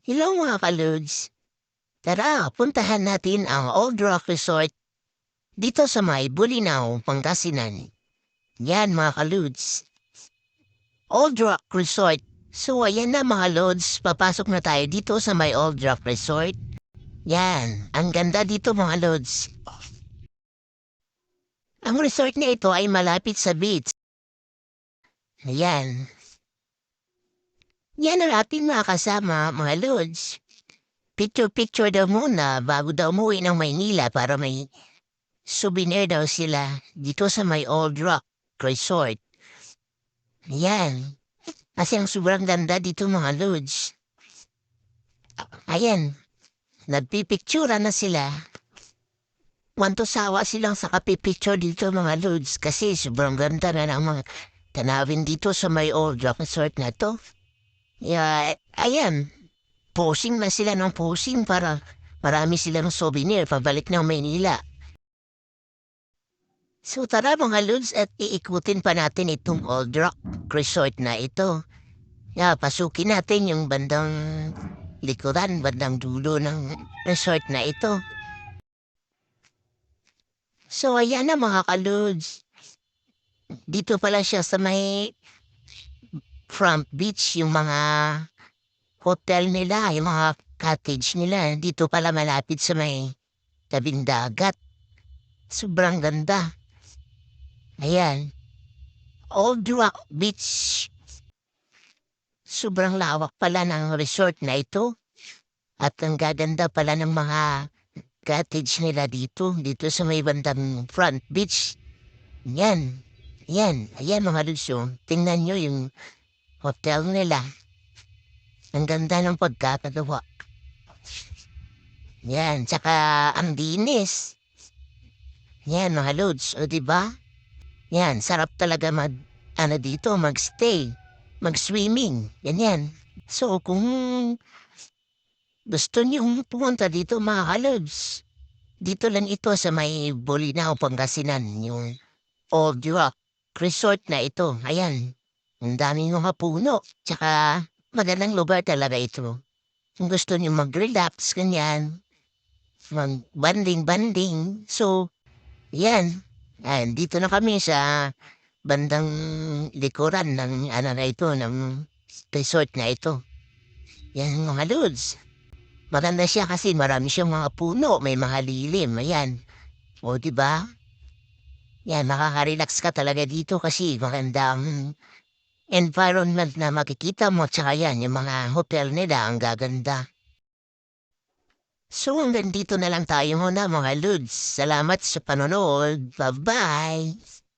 Hello mga kaludes. Tara, puntahan natin ang Old Rock Resort dito sa may Bulinaw, Pangasinan. Yan mga kaludes. Old Rock Resort. So ayan na mga lods, papasok na tayo dito sa may Old Rock Resort. Yan, ang ganda dito mga lods. Ang resort na ito ay malapit sa beach. Ayan. Yan ang ating mga kasama mga lods. Picture-picture daw muna bago daw umuwi ng Maynila para may souvenir daw sila dito sa may Old Rock Resort. Ayan. Kasi ang sobrang ganda dito mga lods. Ayan. Nagpipictura na sila. Wanto sawa silang sa kapipicture dito mga lods kasi sobrang ganda na ng mga tanawin dito sa may Old Rock Resort na to. Ayan. Posing na sila ng posing para marami silang souvenir pabalik ng Maynila. So tara mga lods at iikutin pa natin itong Old Rock Resort na ito. Pasukin natin yung bandang likuran, bandang dulo ng resort na ito. So ayan na mga kalods. Dito pala siya sa may front beach, yung mga hotel nila, yung mga cottage nila. Dito pala malapit sa may tabing dagat. Sobrang ganda. Ayan. Old Rock Beach. Sobrang lawak pala ng resort na ito. At ang gaganda pala ng mga cottage nila dito sa may bandang front beach. Yan, ayan mga lusyo. Tingnan nyo yung hotel nila. Ang ganda ng pagkakagawa. Yan, tsaka ang dinis. Yan mga lods, o diba? Yan, sarap talaga magstay, mag-swimming, ganyan. So kung gusto niyong pumunta dito mga kalods, dito lang ito sa may Bolinao, Pangasinan, yung Old Rock Resort na ito. Ayan, ang daming mga puno, tsaka magandang lugar talaga ito. Kung gusto niyo mag-relax, ganyan, mag-banding-banding. So, yan. Ayan, dito na kami sa bandang likuran ng ano na ito, ng resort na ito. Yan mga lods. Maganda siya kasi marami siyang mga puno, may mga lilim, ayan. O, diba? Yan, makaka-relax ka talaga dito kasi maganda ang environment na makikita mo. Tsaka yan, yung mga hotel nila, ang gaganda. So hanggang dito na lang tayo muna mga lods. Salamat sa panonood. Bye-bye!